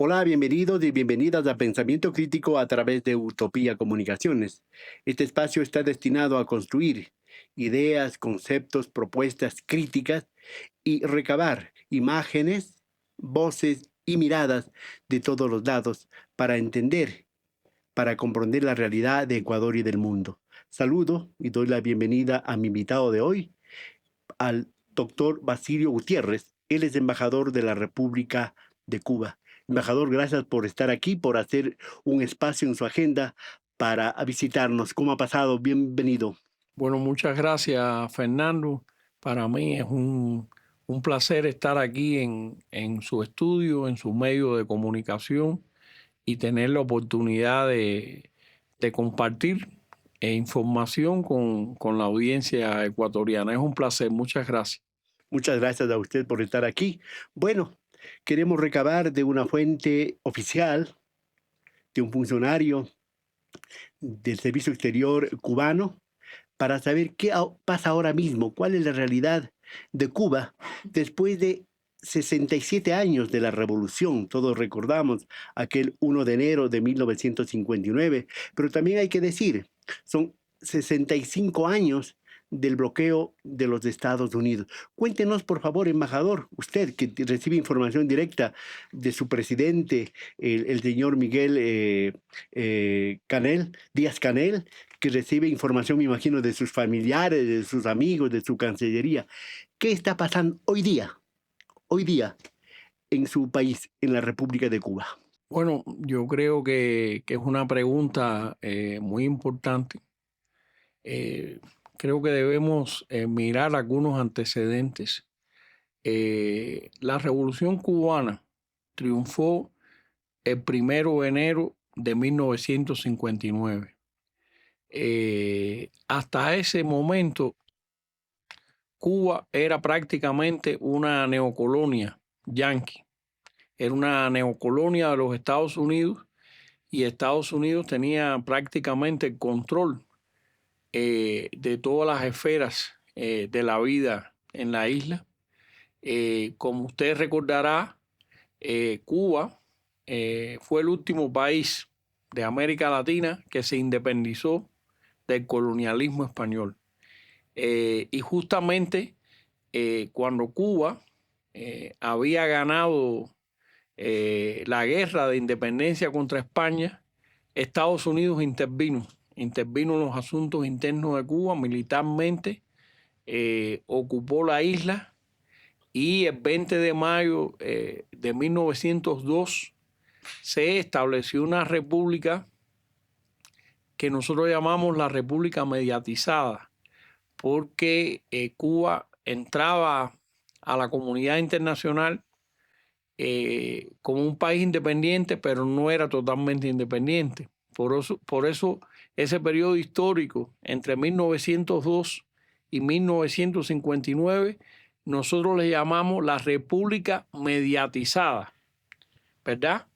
Hola, bienvenidos y bienvenidas a Pensamiento Crítico a través de Utopía Comunicaciones. Este espacio está destinado a construir ideas, conceptos, propuestas críticas y recabar imágenes, voces y miradas de todos los lados para entender, para comprender la realidad de Ecuador y del mundo. Saludo y doy la bienvenida a mi invitado de hoy, al doctor Basilio Gutiérrez. Él es embajador de la República de Cuba. Embajador, gracias por estar aquí, por hacer un espacio en su agenda para visitarnos. ¿Cómo ha pasado? Bienvenido. Bueno, muchas gracias, Fernando. Para mí es un placer estar aquí en su estudio, en su medio de comunicación y tener la oportunidad de compartir información con la audiencia ecuatoriana. Es un placer, muchas gracias. Muchas gracias a usted por estar aquí. Bueno, queremos recabar de una fuente oficial, de un funcionario del Servicio Exterior cubano, para saber qué pasa ahora mismo, cuál es la realidad de Cuba después de 67 años de la revolución. Todos recordamos aquel 1 de enero de 1959, pero también hay que decir, son 65 años del bloqueo de los Estados Unidos. Cuéntenos, por favor, embajador, usted que recibe información directa de su presidente, el señor Miguel Canel, Díaz Canel, que recibe información, me imagino, de sus familiares, de sus amigos, de su cancillería. ¿Qué está pasando hoy día en su país, en la República de Cuba? Bueno, yo creo que es una pregunta muy importante. Eh, Creo que debemos mirar algunos antecedentes. La Revolución Cubana triunfó el 1 de enero de 1959. Hasta ese momento, Cuba era prácticamente una neocolonia yanqui. Era una neocolonia de los Estados Unidos y Estados Unidos tenía prácticamente el control de todas las esferas de la vida en la isla. Como usted recordará, Cuba fue el último país de América Latina que se independizó del colonialismo español. Y justamente cuando Cuba había ganado la guerra de independencia contra España, Estados Unidos intervino en los asuntos internos de Cuba militarmente, ocupó la isla y el 20 de mayo de 1902 se estableció una república que nosotros llamamos la República Mediatizada, porque Cuba entraba a la comunidad internacional como un país independiente, pero no era totalmente independiente. Por eso ese periodo histórico entre 1902 y 1959 nosotros le llamamos la República Mediatizada, ¿verdad?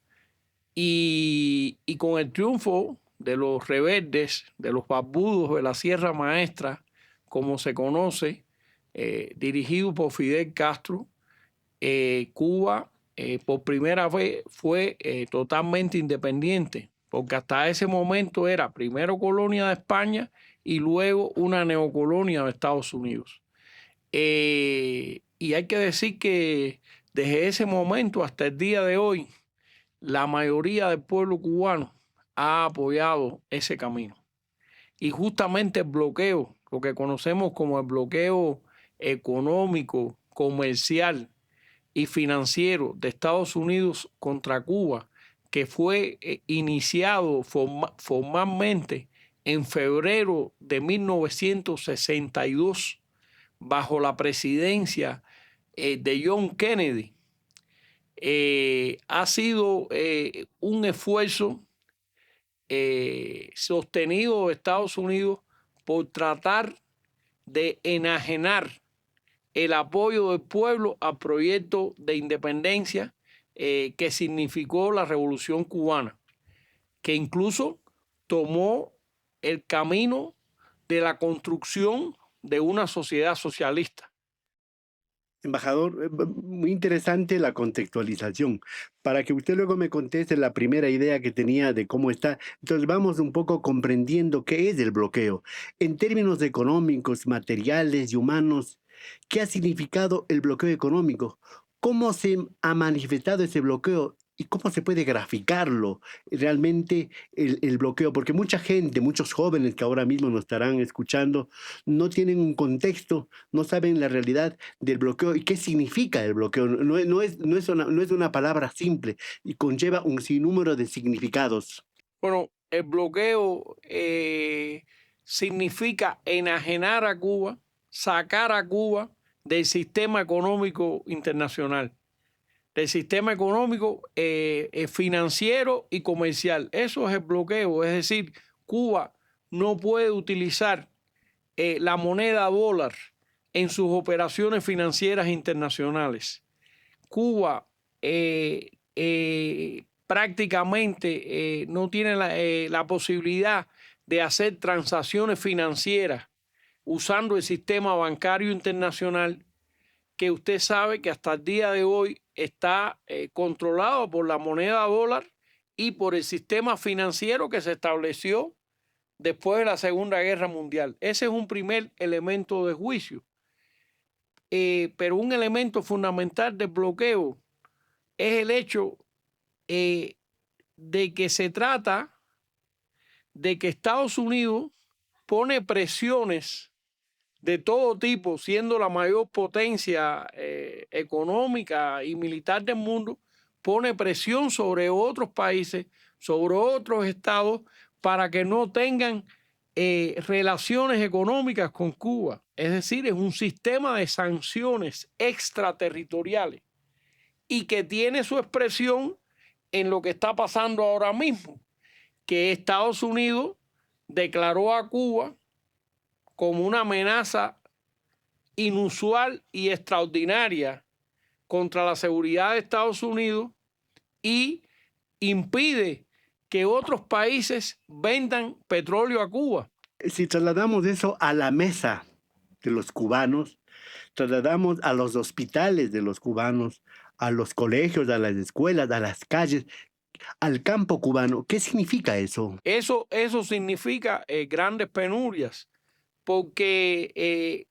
Y con el triunfo de los rebeldes, de los barbudos de la Sierra Maestra, como se conoce, dirigido por Fidel Castro, Cuba por primera vez fue totalmente independiente, porque hasta ese momento era primero colonia de España y luego una neocolonia de Estados Unidos. Y hay que decir que desde ese momento hasta el día de hoy, la mayoría del pueblo cubano ha apoyado ese camino. Y justamente el bloqueo, lo que conocemos como el bloqueo económico, comercial y financiero de Estados Unidos contra Cuba, que fue iniciado formalmente en febrero de 1962 bajo la presidencia de John Kennedy, ha sido un esfuerzo sostenido de Estados Unidos por tratar de enajenar el apoyo del pueblo al proyecto de independencia que significó la Revolución Cubana, que incluso tomó el camino de la construcción de una sociedad socialista. Embajador, muy interesante la contextualización. Para que usted luego me conteste la primera idea que tenía de cómo está, entonces vamos un poco comprendiendo qué es el bloqueo. En términos económicos, materiales y humanos, ¿qué ha significado el bloqueo económico? ¿Cómo se ha manifestado ese bloqueo? ¿Y cómo se puede graficarlo realmente el bloqueo? Porque mucha gente, muchos jóvenes que ahora mismo nos estarán escuchando, no tienen un contexto, no saben la realidad del bloqueo y qué significa el bloqueo. No es una palabra simple y conlleva un sinnúmero de significados. Bueno, el bloqueo significa enajenar a Cuba, sacar a Cuba del sistema económico internacional, del sistema económico financiero y comercial. Eso es el bloqueo, es decir, Cuba no puede utilizar la moneda dólar en sus operaciones financieras internacionales. Cuba prácticamente no tiene la posibilidad de hacer transacciones financieras usando el sistema bancario internacional, que usted sabe que hasta el día de hoy está controlado por la moneda dólar y por el sistema financiero que se estableció después de la Segunda Guerra Mundial. Ese es un primer elemento de juicio. Pero un elemento fundamental del bloqueo es el hecho eh, de que se trata de que Estados Unidos pone presiones de todo tipo, siendo la mayor potencia económica y militar del mundo, pone presión sobre otros países, sobre otros estados, para que no tengan relaciones económicas con Cuba. Es decir, es un sistema de sanciones extraterritoriales y que tiene su expresión en lo que está pasando ahora mismo, que Estados Unidos declaró a Cuba como una amenaza inusual y extraordinaria contra la seguridad de Estados Unidos y impide que otros países vendan petróleo a Cuba. Si trasladamos eso a la mesa de los cubanos, trasladamos a los hospitales de los cubanos, a los colegios, a las escuelas, a las calles, al campo cubano, ¿qué significa eso? Eso significa grandes penurias, porque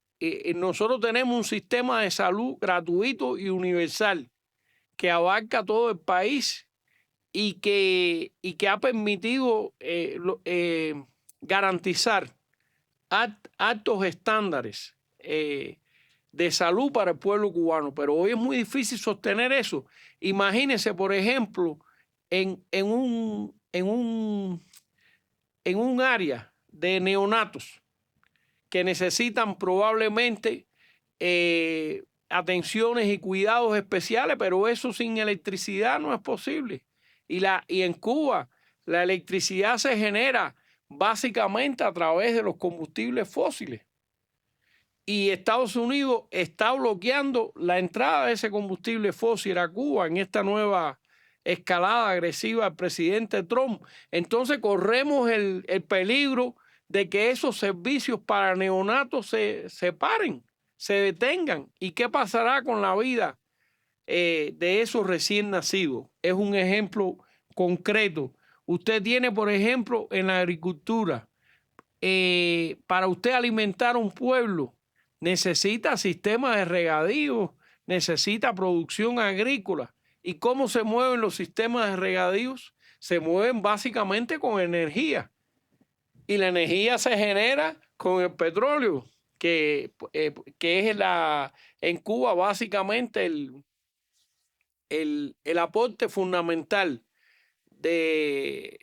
nosotros tenemos un sistema de salud gratuito y universal que abarca todo el país y que ha permitido garantizar altos estándares de salud para el pueblo cubano. Pero hoy es muy difícil sostener eso. Imagínense, por ejemplo, en un área de neonatos que necesitan probablemente atenciones y cuidados especiales, pero eso sin electricidad no es posible. Y en Cuba la electricidad se genera básicamente a través de los combustibles fósiles. Y Estados Unidos está bloqueando la entrada de ese combustible fósil a Cuba en esta nueva escalada agresiva del presidente Trump. Entonces corremos el peligro de que esos servicios para neonatos se paren, se detengan. ¿Y qué pasará con la vida de esos recién nacidos? Es un ejemplo concreto. Usted tiene, por ejemplo, en la agricultura, para usted alimentar un pueblo, necesita sistemas de regadío, necesita producción agrícola. ¿Y cómo se mueven los sistemas de regadíos? Se mueven básicamente con energía. Y la energía se genera con el petróleo, que es en Cuba básicamente el aporte fundamental de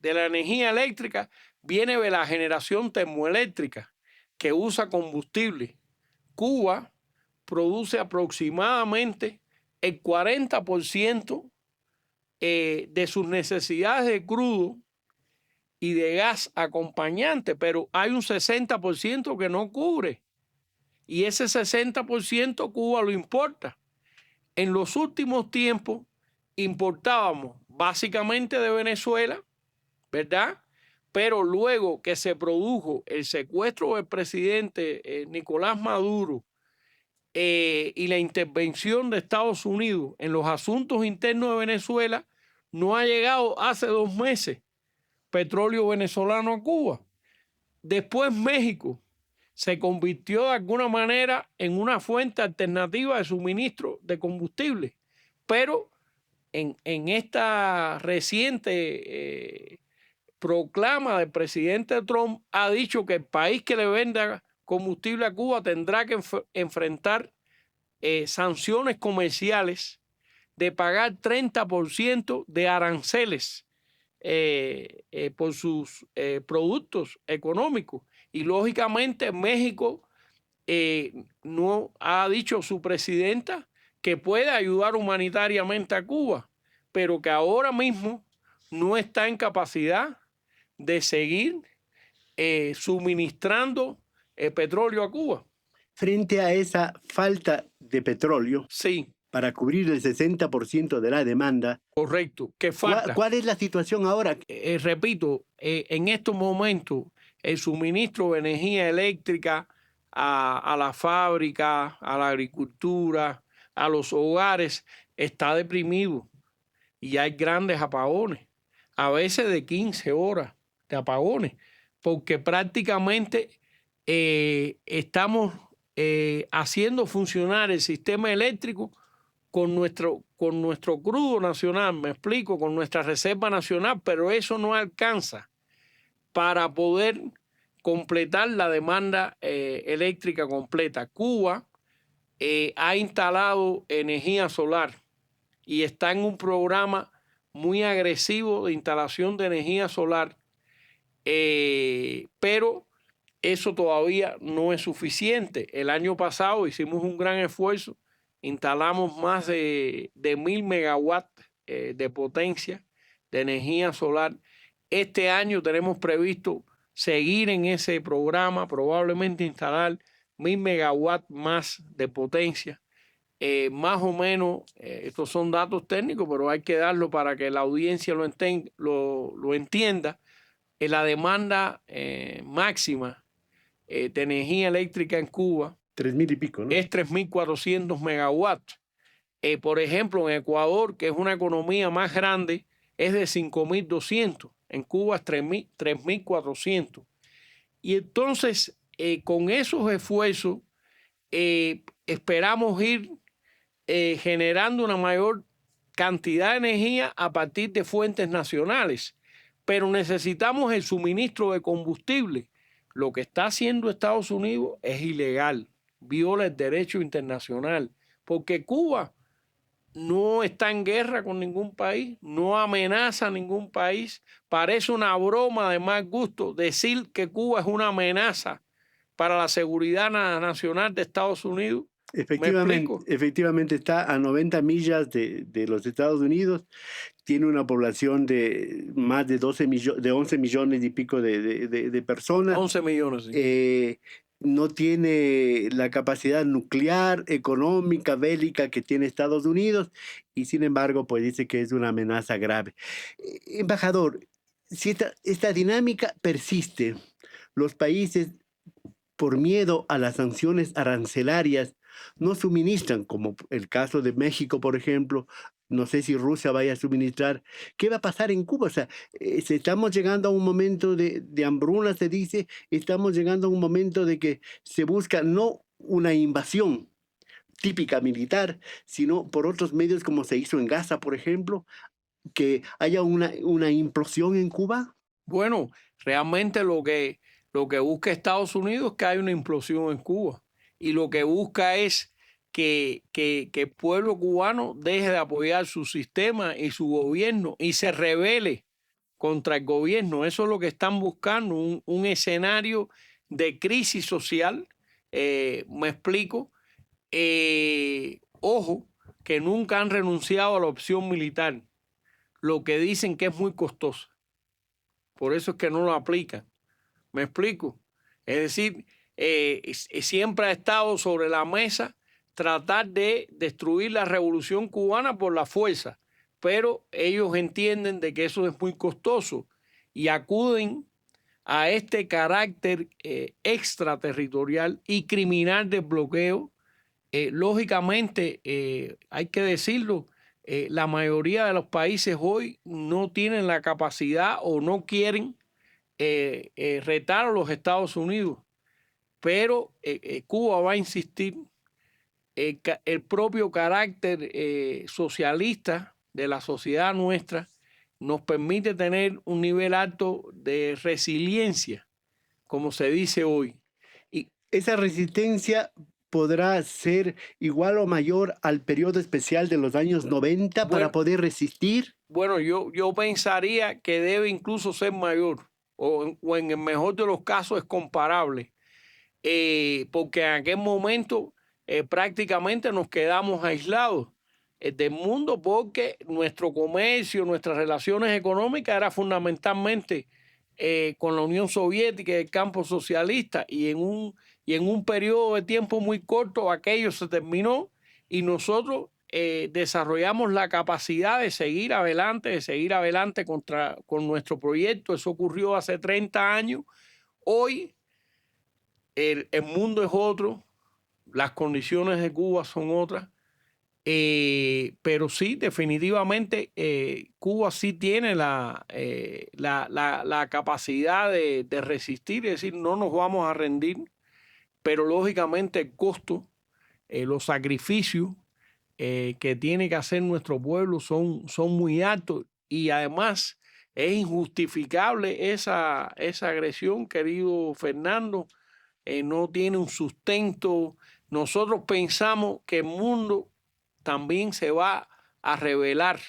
la energía eléctrica viene de la generación termoeléctrica que usa combustible. Cuba produce aproximadamente el 40% de sus necesidades de crudo y de gas acompañante, pero hay un 60% que no cubre. Y ese 60% Cuba lo importa. En los últimos tiempos importábamos básicamente de Venezuela, ¿verdad? Pero luego que se produjo el secuestro del presidente Nicolás Maduro y la intervención de Estados Unidos en los asuntos internos de Venezuela, no ha llegado hace 2 meses petróleo venezolano a Cuba. Después México se convirtió de alguna manera en una fuente alternativa de suministro de combustible, pero en esta reciente proclama del presidente Trump ha dicho que el país que le venda combustible a Cuba tendrá que enfrentar sanciones comerciales de pagar 30% de aranceles por sus productos económicos. Y lógicamente México no ha dicho su presidenta que puede ayudar humanitariamente a Cuba, pero que ahora mismo no está en capacidad de seguir suministrando petróleo a Cuba. Frente a esa falta de petróleo, Sí, para cubrir el 60% de la demanda, correcto. ¿Qué falta? ¿cuál es la situación ahora? Repito, en estos momentos el suministro de energía eléctrica a la fábrica, a la agricultura, a los hogares está deprimido y hay grandes apagones, a veces de 15 horas de apagones, porque prácticamente estamos haciendo funcionar el sistema eléctrico con nuestro crudo nacional, me explico, con nuestra reserva nacional, pero eso no alcanza para poder completar la demanda eléctrica completa. Cuba ha instalado energía solar y está en un programa muy agresivo de instalación de energía solar, pero eso todavía no es suficiente. El año pasado hicimos un gran esfuerzo, instalamos más de 1.000 megawatts de potencia de energía solar. Este año tenemos previsto seguir en ese programa, probablemente instalar 1.000 megawatts más de potencia. Más o menos, estos son datos técnicos, pero hay que darlo para que la audiencia lo entienda. La demanda máxima de energía eléctrica en Cuba 3.000 y pico, ¿no? es 3.400 megawatts. Por ejemplo, en Ecuador, que es una economía más grande, es de 5.200. En Cuba es 3.400. Y entonces, con esos esfuerzos, esperamos ir generando una mayor cantidad de energía a partir de fuentes nacionales. Pero necesitamos el suministro de combustible. Lo que está haciendo Estados Unidos es ilegal, viola el derecho internacional, porque Cuba no está en guerra con ningún país, no amenaza a ningún país. Parece una broma de mal gusto decir que Cuba es una amenaza para la seguridad nacional de Estados Unidos. Efectivamente está a 90 millas de los Estados Unidos, tiene una población de más de 11 millones y pico de personas. 11 millones, sí. No tiene la capacidad nuclear, económica, bélica que tiene Estados Unidos y sin embargo pues dice que es una amenaza grave. Embajador, si esta dinámica persiste, los países por miedo a las sanciones arancelarias no suministran, como el caso de México, por ejemplo. No sé si Rusia vaya a suministrar. ¿Qué va a pasar en Cuba? O sea, si estamos llegando a un momento de hambruna, se dice, estamos llegando a un momento de que se busca no una invasión típica militar, sino por otros medios como se hizo en Gaza, por ejemplo, que haya una implosión en Cuba. Bueno, realmente lo que busca Estados Unidos es que haya una implosión en Cuba. Y lo que busca es que el pueblo cubano deje de apoyar su sistema y su gobierno y se rebele contra el gobierno. Eso es lo que están buscando, un escenario de crisis social. Me explico. Ojo, que nunca han renunciado a la opción militar, lo que dicen que es muy costosa. Por eso es que no lo aplican. ¿Me explico? Es decir, siempre ha estado sobre la mesa tratar de destruir la revolución cubana por la fuerza, pero ellos entienden de que eso es muy costoso y acuden a este carácter extraterritorial y criminal del bloqueo Lógicamente, hay que decirlo, la mayoría de los países hoy no tienen la capacidad o no quieren retar a los Estados Unidos, pero Cuba va a insistir. El propio carácter socialista de la sociedad nuestra nos permite tener un nivel alto de resiliencia, como se dice hoy. Y Esa resistencia podrá ser igual o mayor al periodo especial de los años 90 para bueno, poder resistir. bueno, yo pensaría que debe incluso ser mayor, o en el mejor de los casos es comparable, porque en aquel momento prácticamente nos quedamos aislados del mundo porque nuestro comercio, nuestras relaciones económicas era fundamentalmente con la Unión Soviética y el campo socialista, y en un periodo de tiempo muy corto aquello se terminó y nosotros desarrollamos la capacidad de seguir adelante con nuestro proyecto. Eso ocurrió hace 30 años. Hoy el mundo es otro, las condiciones de Cuba son otras, pero sí, definitivamente Cuba sí tiene la capacidad de resistir, es decir, no nos vamos a rendir, pero lógicamente el costo, los sacrificios que tiene que hacer nuestro pueblo son muy altos, y además es injustificable esa agresión, querido Fernando. No tiene un sustento. Nosotros pensamos que el mundo también se va a rebelar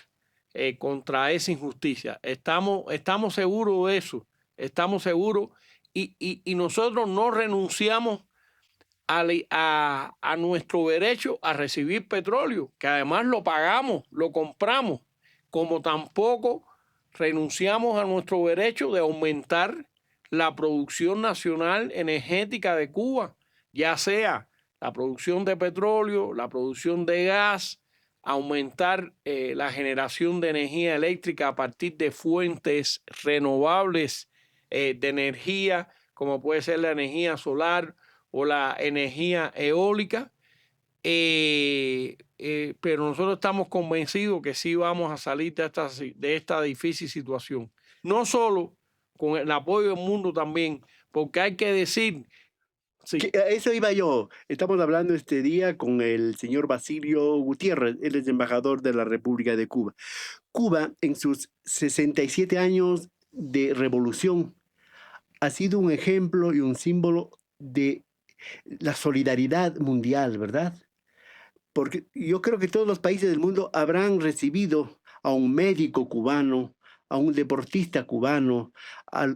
contra esa injusticia. Estamos seguros de eso, estamos seguros, y nosotros no renunciamos a nuestro derecho a recibir petróleo, que además lo pagamos, lo compramos, como tampoco renunciamos a nuestro derecho de aumentar la producción nacional energética de Cuba, ya sea la producción de petróleo, la producción de gas, aumentar la generación de energía eléctrica a partir de fuentes renovables de energía, como puede ser la energía solar o la energía eólica. Pero nosotros estamos convencidos que sí vamos a salir de esta difícil situación. No solo con el apoyo del mundo también, porque hay que decir, sí, A eso iba yo. Estamos hablando este día con el señor Basilio Gutiérrez, él es embajador de la República de Cuba. Cuba, en sus 67 años de revolución, ha sido un ejemplo y un símbolo de la solidaridad mundial, ¿verdad? Porque yo creo que todos los países del mundo habrán recibido a un médico cubano, a un deportista cubano, a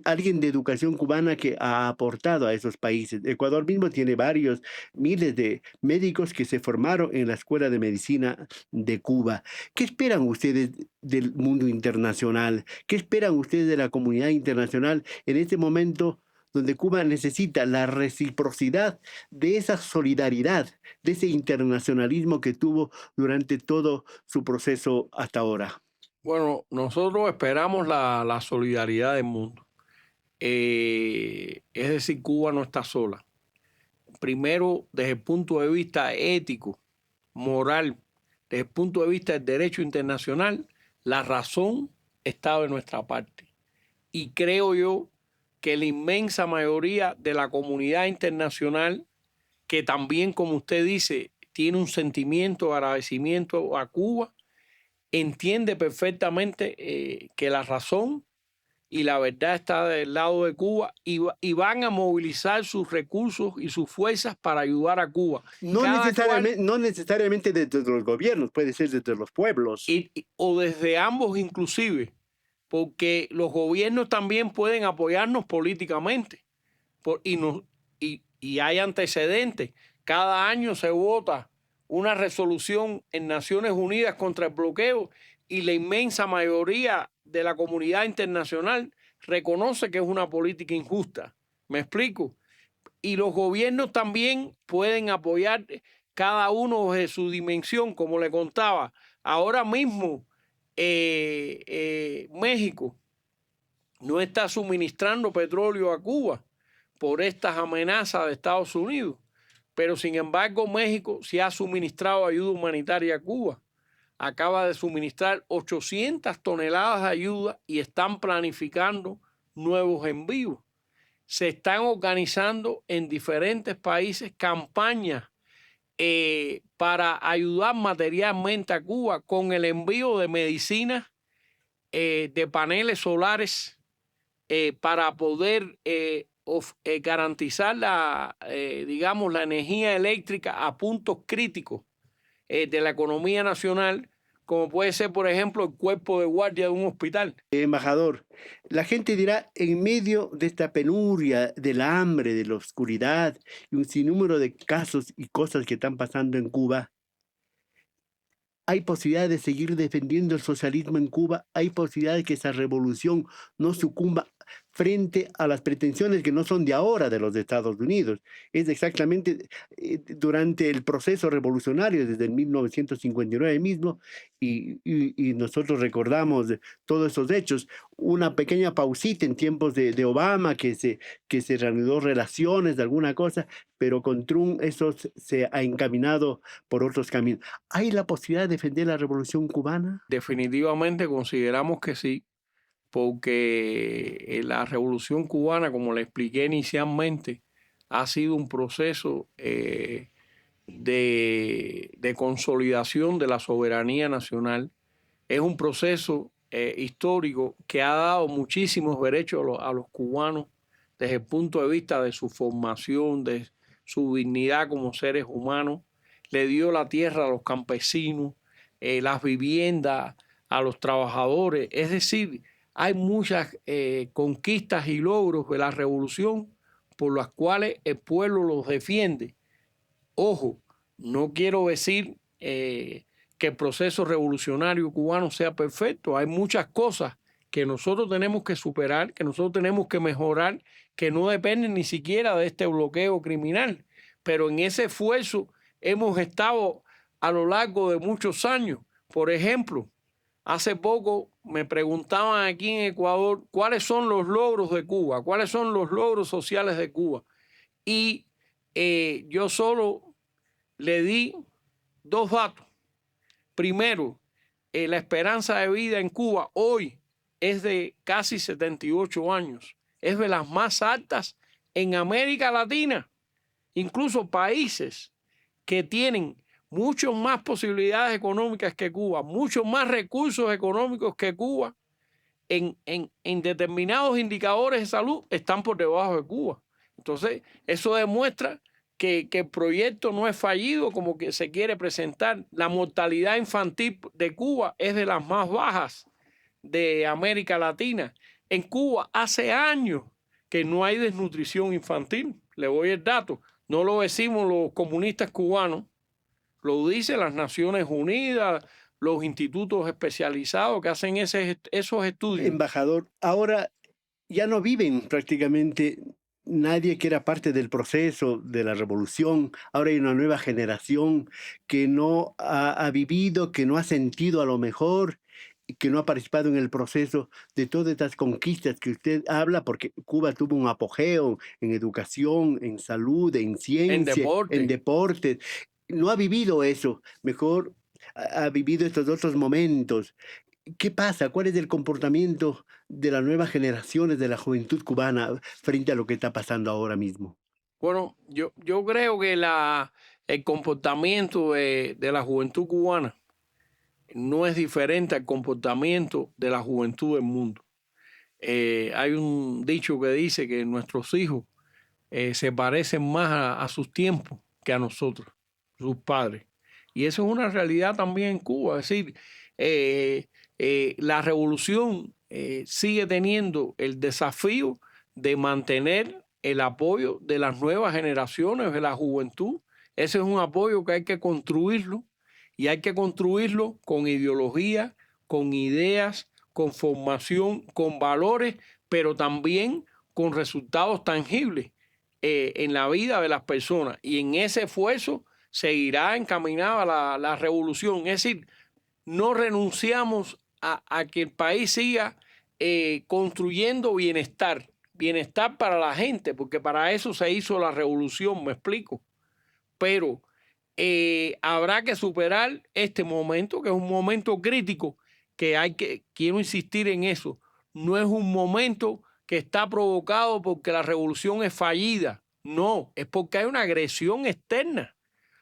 alguien de educación cubana que ha aportado a esos países. Ecuador mismo tiene varios miles de médicos que se formaron en la Escuela de Medicina de Cuba. ¿Qué esperan ustedes del mundo internacional? ¿Qué esperan ustedes de la comunidad internacional en este momento donde Cuba necesita la reciprocidad de esa solidaridad, de ese internacionalismo que tuvo durante todo su proceso hasta ahora? bueno, nosotros esperamos la solidaridad del mundo. Es decir, Cuba no está sola. Primero, desde el punto de vista ético, moral, desde el punto de vista del derecho internacional, la razón está de nuestra parte. Y creo yo que la inmensa mayoría de la comunidad internacional, que también, como usted dice, tiene un sentimiento de agradecimiento a Cuba, entiende perfectamente que la razón y la verdad está del lado de Cuba, y van a movilizar sus recursos y sus fuerzas para ayudar a Cuba. Cada cual, No necesariamente desde los gobiernos, puede ser desde los pueblos. o desde ambos inclusive, porque los gobiernos también pueden apoyarnos políticamente, y hay antecedentes. Cada año se vota una resolución en Naciones Unidas contra el bloqueo, y la inmensa mayoría de la comunidad internacional reconoce que es una política injusta. ¿Me explico? Y los gobiernos también pueden apoyar, cada uno de su dimensión, como le contaba. Ahora mismo México no está suministrando petróleo a Cuba por estas amenazas de Estados Unidos, pero sin embargo México sí ha suministrado ayuda humanitaria a Cuba. Acaba de suministrar 800 toneladas de ayuda y están planificando nuevos envíos. Se están organizando en diferentes países campañas para ayudar materialmente a Cuba con el envío de medicinas, de paneles solares, para poder garantizar digamos, la energía eléctrica a puntos críticos de la economía nacional, como puede ser, por ejemplo, el cuerpo de guardia de un hospital. Embajador, la gente dirá, en medio de esta penuria, del hambre, de la oscuridad y un sinnúmero de casos y cosas que están pasando en Cuba, ¿hay posibilidad de seguir defendiendo el socialismo en Cuba? ¿Hay posibilidad de que esa revolución no sucumba frente a las pretensiones que no son de ahora de los Estados Unidos? Es exactamente durante el proceso revolucionario desde el 1959 mismo, y nosotros recordamos todos esos hechos. Una pequeña pausita en tiempos de Obama, que se reanudó relaciones de alguna cosa, pero con Trump eso se ha encaminado por otros caminos. ¿Hay la posibilidad de defender la revolución cubana? Definitivamente consideramos que sí, porque la revolución cubana, como le expliqué inicialmente, ha sido un proceso de consolidación de la soberanía nacional. Es un proceso histórico que ha dado muchísimos derechos a los cubanos desde el punto de vista de su formación, de su dignidad como seres humanos. Le dio la tierra a los campesinos, las viviendas a los trabajadores. Es decir, hay muchas conquistas y logros de la revolución por las cuales el pueblo los defiende. Ojo, no quiero decir que el proceso revolucionario cubano sea perfecto. Hay muchas cosas que nosotros tenemos que superar, que nosotros tenemos que mejorar, que no dependen ni siquiera de este bloqueo criminal. Pero en ese esfuerzo hemos estado a lo largo de muchos años. Por ejemplo, hace poco me preguntaban aquí en Ecuador cuáles son los logros de Cuba, cuáles son los logros sociales de Cuba. Y yo solo le di dos datos. Primero, la esperanza de vida en Cuba hoy es de casi 78 años. Es de las más altas en América Latina. Incluso países que tienen mucho más posibilidades económicas que Cuba, muchos más recursos económicos que Cuba, en determinados indicadores de salud están por debajo de Cuba. Entonces, eso demuestra que el proyecto no es fallido como que se quiere presentar. La mortalidad infantil de Cuba es de las más bajas de América Latina. En Cuba hace años que no hay desnutrición infantil. Le voy el dato. No lo decimos los comunistas cubanos, lo dicen las Naciones Unidas, los institutos especializados que hacen esos estudios. Embajador, ahora ya no viven prácticamente nadie que era parte del proceso de la revolución. Ahora hay una nueva generación que no ha vivido, que no ha sentido a lo mejor, y que no ha participado en el proceso de todas estas conquistas que usted habla, porque Cuba tuvo un apogeo en educación, en salud, en ciencia, en deportes. No ha vivido eso, mejor ha vivido estos otros momentos. ¿Qué pasa? ¿Cuál es el comportamiento de las nuevas generaciones de la juventud cubana frente a lo que está pasando ahora mismo? Bueno, yo creo que el comportamiento de la juventud cubana no es diferente al comportamiento de la juventud del mundo. Hay un dicho que dice que nuestros hijos se parecen más a sus tiempos que a nosotros, sus padres. Y eso es una realidad también en Cuba. Es decir, la revolución sigue teniendo el desafío de mantener el apoyo de las nuevas generaciones, de la juventud. Ese es un apoyo que hay que construirlo, y hay que construirlo con ideología, con ideas, con formación, con valores, pero también con resultados tangibles en la vida de las personas. Y en ese esfuerzo seguirá encaminada la revolución. Es decir, no renunciamos a que el país siga construyendo bienestar para la gente, porque para eso se hizo la revolución, me explico, pero habrá que superar este momento, que es un momento crítico, quiero insistir en eso, no es un momento que está provocado porque la revolución es fallida, no, es porque hay una agresión externa,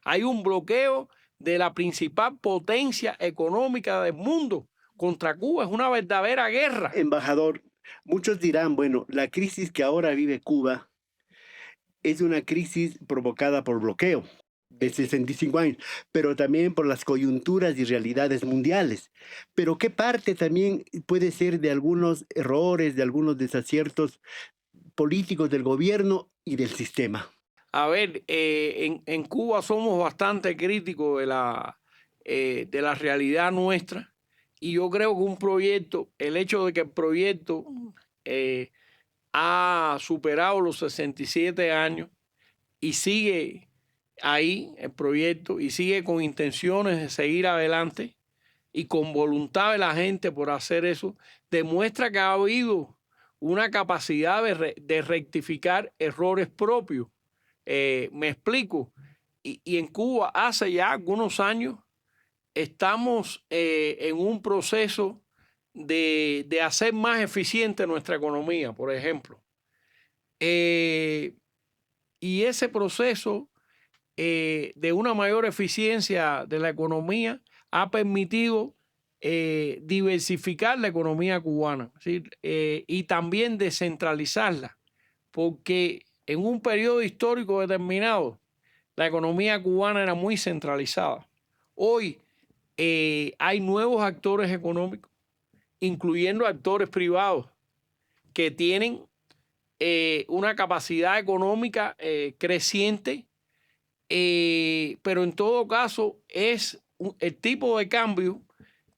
hay un bloqueo de la principal potencia económica del mundo contra Cuba, es una verdadera guerra. Embajador, muchos dirán, bueno, la crisis que ahora vive Cuba es una crisis provocada por bloqueo de 65 años, pero también por las coyunturas y realidades mundiales. Pero ¿qué parte también puede ser de algunos errores, de algunos desaciertos políticos del gobierno y del sistema? A ver, en Cuba somos bastante críticos de la realidad nuestra y yo creo que un proyecto, el hecho de que el proyecto eh, ha superado los 67 años y sigue ahí el proyecto y sigue con intenciones de seguir adelante y con voluntad de la gente por hacer eso, demuestra que ha habido una capacidad de rectificar errores propios. Me explico. Y en Cuba hace ya algunos años estamos en un proceso de hacer más eficiente nuestra economía, por ejemplo. Y ese proceso de una mayor eficiencia de la economía ha permitido diversificar la economía cubana, ¿sí? Y también descentralizarla, porque en un periodo histórico determinado la economía cubana era muy centralizada. Hoy hay nuevos actores económicos, incluyendo actores privados, que tienen una capacidad económica creciente, pero en todo caso es el tipo de cambio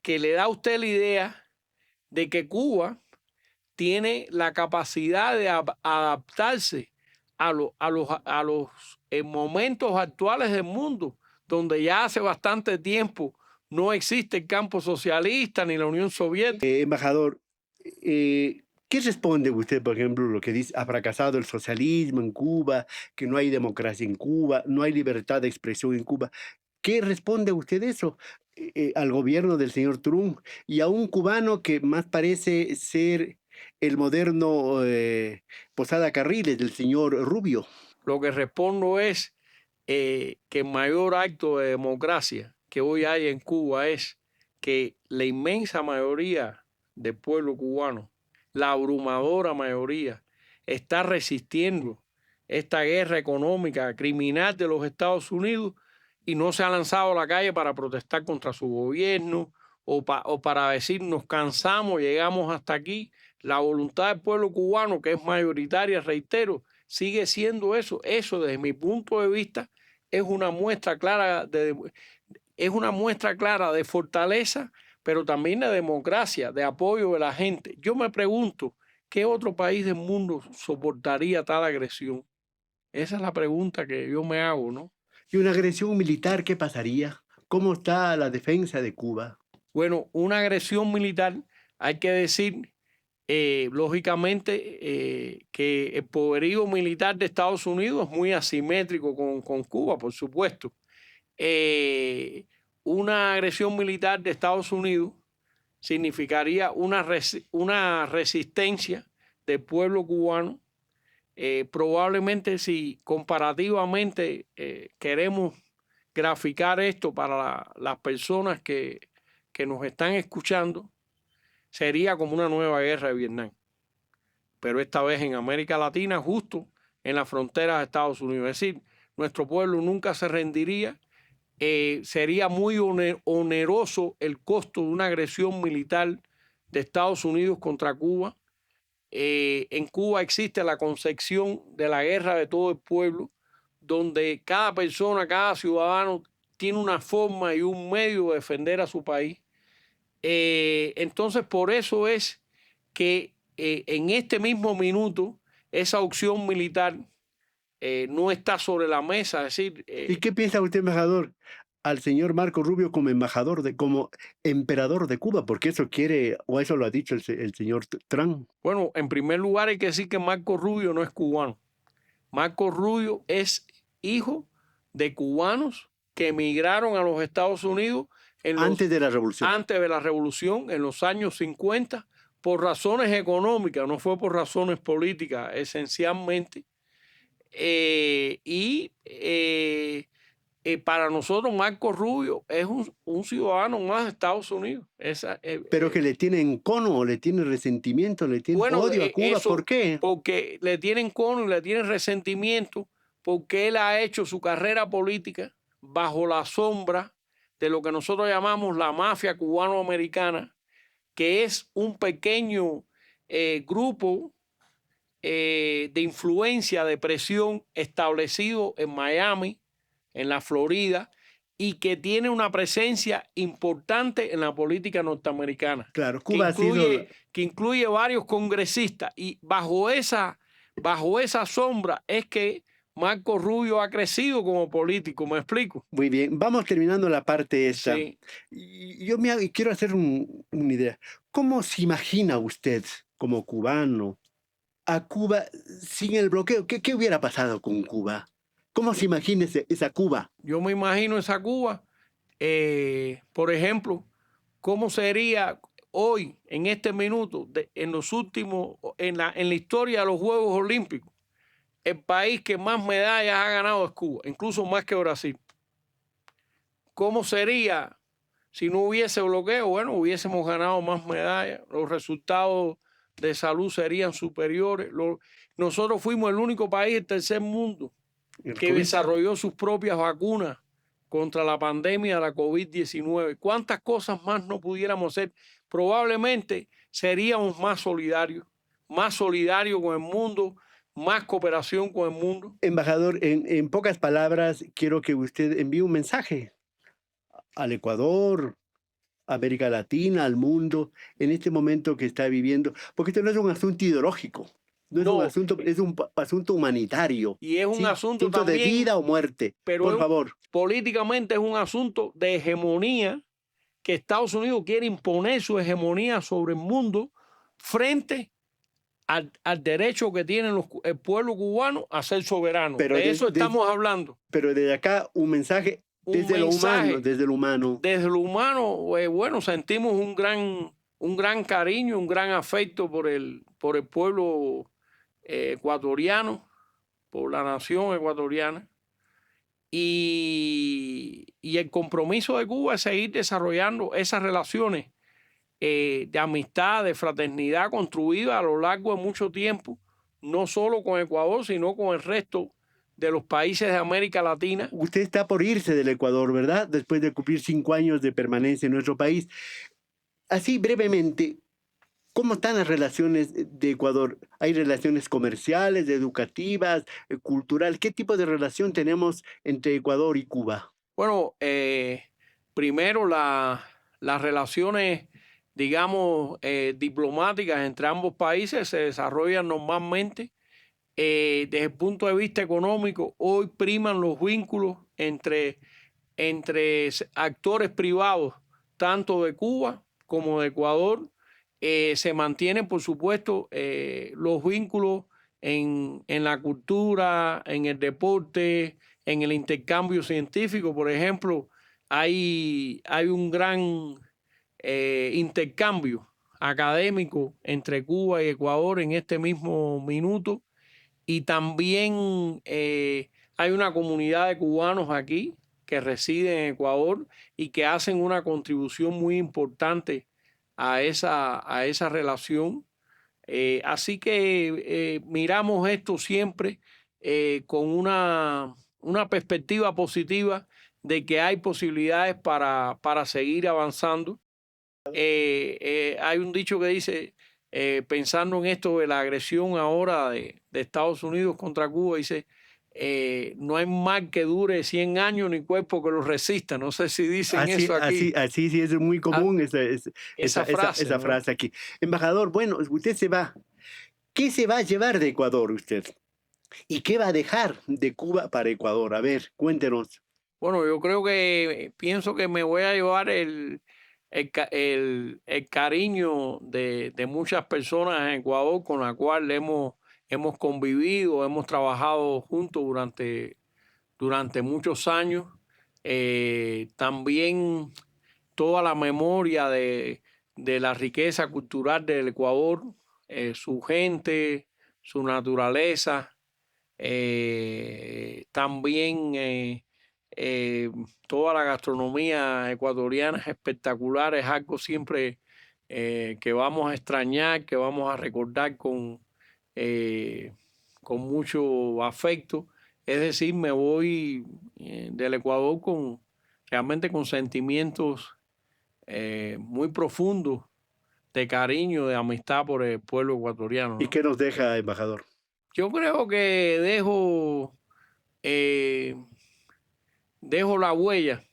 que le da a usted la idea de que Cuba tiene la capacidad de adaptarse a los momentos actuales del mundo, donde ya hace bastante tiempo no existe el campo socialista ni la Unión Soviética. Embajador, ¿qué responde usted, por ejemplo, lo que dice, ha fracasado el socialismo en Cuba, que no hay democracia en Cuba, no hay libertad de expresión en Cuba? ¿Qué responde usted eso al gobierno del señor Trump y a un cubano que más parece ser el moderno Posada Carriles del señor Rubio? Lo que respondo es que el mayor acto de democracia que hoy hay en Cuba es que la inmensa mayoría del pueblo cubano, la abrumadora mayoría, está resistiendo esta guerra económica criminal de los Estados Unidos y no se ha lanzado a la calle para protestar contra su gobierno o para decir nos cansamos, llegamos hasta aquí. La voluntad del pueblo cubano, que es mayoritaria, reitero, sigue siendo eso. Eso, desde mi punto de vista, es una muestra clara de fortaleza, pero también de democracia, de apoyo de la gente. Yo me pregunto, ¿qué otro país del mundo soportaría tal agresión? Esa es la pregunta que yo me hago, ¿no? ¿Y una agresión militar qué pasaría? ¿Cómo está la defensa de Cuba? Bueno, una agresión militar, hay que decir, lógicamente, que el poderío militar de Estados Unidos es muy asimétrico con Cuba, por supuesto. Una agresión militar de Estados Unidos significaría una resistencia del pueblo cubano. Probablemente si comparativamente queremos graficar esto para las personas que nos están escuchando, sería como una nueva guerra de Vietnam, pero esta vez en América Latina, justo en la frontera de Estados Unidos. Es decir, nuestro pueblo nunca se rendiría. Sería muy oneroso el costo de una agresión militar de Estados Unidos contra Cuba. En Cuba existe la concepción de la guerra de todo el pueblo, donde cada persona, cada ciudadano tiene una forma y un medio de defender a su país. Entonces, por eso es que en este mismo minuto esa opción militar no está sobre la mesa. Es decir, ¿Y qué piensa usted, embajador, al señor Marco Rubio como embajador, como emperador de Cuba? Porque eso quiere, o eso lo ha dicho el señor Trump. bueno, en primer lugar hay que decir que Marco Rubio no es cubano. Marco Rubio es hijo de cubanos que emigraron a los Estados Unidos Antes de la revolución. antes de la revolución, en los años 50, por razones económicas, no fue por razones políticas esencialmente. Para nosotros Marco Rubio es un ciudadano más de Estados Unidos. Pero que le tienen cono, le tienen resentimiento, le tienen Bueno, odio a Cuba. eso ¿Por qué? porque le tienen cono y le tienen resentimiento porque él ha hecho su carrera política bajo la sombra de lo que nosotros llamamos la mafia cubano-americana, que es un pequeño grupo de influencia, de presión establecido en Miami, en la Florida, y que tiene una presencia importante en la política norteamericana, Claro, Cuba ha sido... que incluye varios congresistas, y bajo esa sombra es que Marco Rubio ha crecido como político, ¿me explico? Muy bien, vamos terminando la parte esta. Sí. Y yo quiero hacer una idea. ¿Cómo se imagina usted, como cubano, a Cuba sin el bloqueo? ¿Qué hubiera pasado con Cuba? ¿Cómo se imagina esa Cuba? Yo me imagino esa Cuba, por ejemplo, cómo sería hoy, en este minuto, en los últimos, en la historia de los Juegos Olímpicos, el país que más medallas ha ganado es Cuba, incluso más que Brasil. ¿Cómo sería si no hubiese bloqueo? Bueno, hubiésemos ganado más medallas, los resultados de salud serían superiores. Nosotros fuimos el único país del tercer mundo que desarrolló sus propias vacunas contra la pandemia de la COVID-19. ¿Cuántas cosas más no pudiéramos hacer? Probablemente seríamos más solidarios con el mundo, más cooperación con el mundo. Embajador, en pocas palabras, quiero que usted envíe un mensaje al Ecuador, a América Latina, al mundo, en este momento que está viviendo, porque esto no es un asunto ideológico, no es un asunto, es un asunto humanitario. Y es un asunto de también, vida o muerte, pero por favor. Políticamente es un asunto de hegemonía, que Estados Unidos quiere imponer su hegemonía sobre el mundo frente al derecho que tiene el pueblo cubano a ser soberano. Pero de eso estamos hablando. Pero desde acá un mensaje desde lo humano, desde lo humano. Desde lo humano, bueno, sentimos un gran cariño, un gran afecto por el pueblo ecuatoriano, por la nación ecuatoriana. Y el compromiso de Cuba es seguir desarrollando esas relaciones de amistad, de fraternidad construida a lo largo de mucho tiempo, no solo con Ecuador, sino con el resto de los países de América Latina. Usted está por irse del Ecuador, ¿verdad? Después de cumplir 5 años de permanencia en nuestro país. Así brevemente, ¿cómo están las relaciones de Ecuador? ¿Hay relaciones comerciales, educativas, culturales? ¿Qué tipo de relación tenemos entre Ecuador y Cuba? Bueno, primero las relaciones, digamos, diplomáticas entre ambos países se desarrollan normalmente. Desde el punto de vista económico, hoy priman los vínculos entre actores privados, tanto de Cuba como de Ecuador. Se mantienen, por supuesto, los vínculos en la cultura, en el deporte, en el intercambio científico. Por ejemplo, hay un gran intercambio académico entre Cuba y Ecuador en este mismo minuto. Y también hay una comunidad de cubanos aquí que residen en Ecuador y que hacen una contribución muy importante a esa relación. Así que miramos esto siempre con una perspectiva positiva de que hay posibilidades para seguir avanzando. Hay un dicho que dice, pensando en esto de la agresión ahora de Estados Unidos contra Cuba, dice, no hay mal que dure 100 años ni cuerpo que lo resista. No sé si dicen eso aquí. Así sí, es muy común esa frase aquí. Embajador, bueno, usted se va. ¿Qué se va a llevar de Ecuador usted? ¿Y qué va a dejar de Cuba para Ecuador? A ver, cuéntenos. Bueno, yo pienso que me voy a llevar el cariño de muchas personas en Ecuador con las cuales hemos convivido, hemos trabajado juntos durante muchos años. También toda la memoria de la riqueza cultural del Ecuador, su gente, su naturaleza, también toda la gastronomía ecuatoriana es espectacular, es algo siempre que vamos a extrañar, que vamos a recordar eh, con mucho afecto. Es decir, me voy del Ecuador realmente con sentimientos muy profundos de cariño, de amistad por el pueblo ecuatoriano, ¿Y ¿no? qué nos deja, embajador? Yo creo que eh, dejo la huella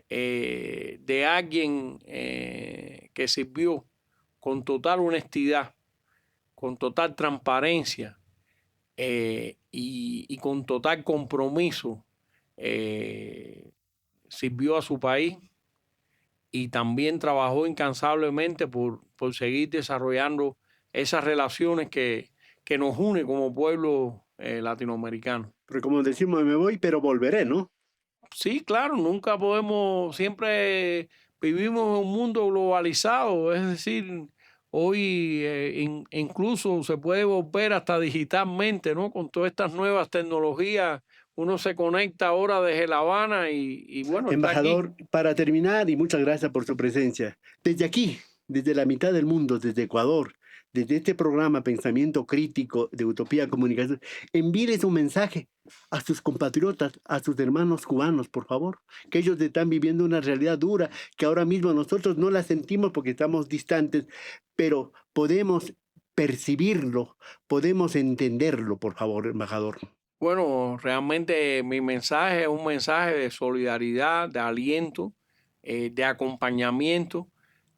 de alguien que sirvió con total honestidad, con total transparencia y con total compromiso. Sirvió a su país y también trabajó incansablemente por seguir desarrollando esas relaciones que nos une como pueblo latinoamericano. Porque como decimos, me voy, pero volveré, ¿no? Sí, claro, nunca podemos, siempre vivimos en un mundo globalizado, es decir, hoy incluso se puede volver hasta digitalmente, ¿no? Con todas estas nuevas tecnologías, uno se conecta ahora desde La Habana y bueno, está aquí. Embajador, para terminar, y muchas gracias por su presencia, desde aquí, desde la mitad del mundo, desde Ecuador, desde este programa Pensamiento Crítico de Utopía Comunicación, envíles un mensaje a sus compatriotas, a sus hermanos cubanos, por favor, que ellos están viviendo una realidad dura, que ahora mismo nosotros no la sentimos porque estamos distantes, pero podemos percibirlo, podemos entenderlo, por favor, embajador. Bueno, realmente mi mensaje es un mensaje de solidaridad, de aliento, de acompañamiento,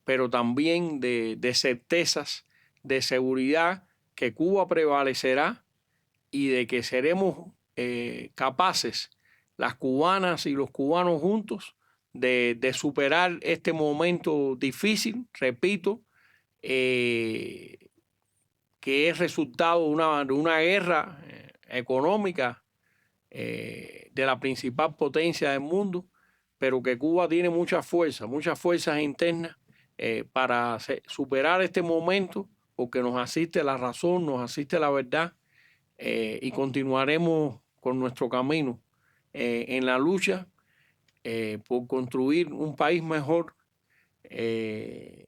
pero también de certezas, de seguridad que Cuba prevalecerá y de que seremos capaces, las cubanas y los cubanos juntos, de superar este momento difícil, repito, eh, que es resultado de una guerra económica de la principal potencia del mundo, pero que Cuba tiene muchas fuerzas internas para superar este momento, porque nos asiste la razón, nos asiste la verdad, y continuaremos con nuestro camino en la lucha por construir un país mejor, eh,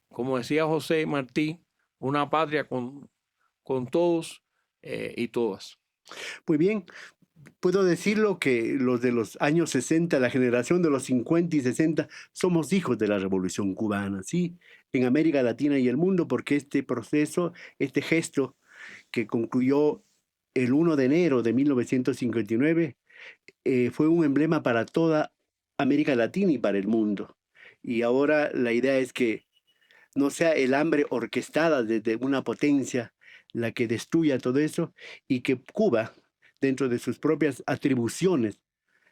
como decía José Martí, una patria con todos y todas. Muy bien, puedo decirlo que los de los años 60, la generación de los 50 y 60, somos hijos de la Revolución Cubana, ¿sí? En América Latina y el mundo, porque este proceso, este gesto que concluyó el 1 de enero de 1959, fue un emblema para toda América Latina y para el mundo. Y ahora la idea es que no sea el hambre orquestada desde una potencia la que destruya todo eso y que Cuba, dentro de sus propias atribuciones,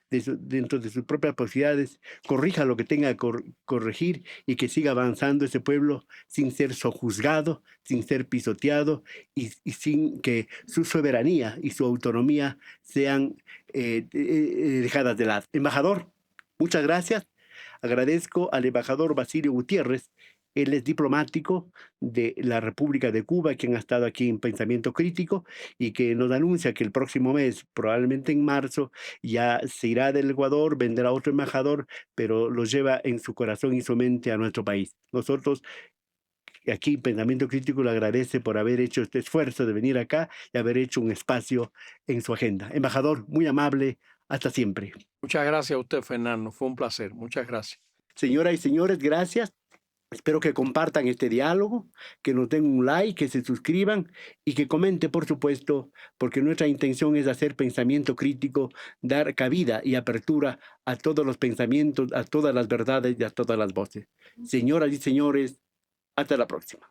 dentro de sus propias posibilidades, corrija lo que tenga que corregir y que siga avanzando ese pueblo sin ser sojuzgado, sin ser pisoteado y sin que su soberanía y su autonomía sean dejadas de lado. Embajador, muchas gracias. Agradezco al embajador Basilio Gutiérrez. Él es diplomático de la República de Cuba, quien ha estado aquí en Pensamiento Crítico y que nos anuncia que el próximo mes, probablemente en marzo, ya se irá del Ecuador, vendrá otro embajador, pero lo lleva en su corazón y su mente a nuestro país. Nosotros aquí Pensamiento Crítico le agradece por haber hecho este esfuerzo de venir acá y haber hecho un espacio en su agenda. Embajador, muy amable, hasta siempre. Muchas gracias a usted, Fernando. Fue un placer. Muchas gracias. Señoras y señores, gracias. Espero que compartan este diálogo, que nos den un like, que se suscriban y que comenten, por supuesto, porque nuestra intención es hacer pensamiento crítico, dar cabida y apertura a todos los pensamientos, a todas las verdades y a todas las voces. Señoras y señores, hasta la próxima.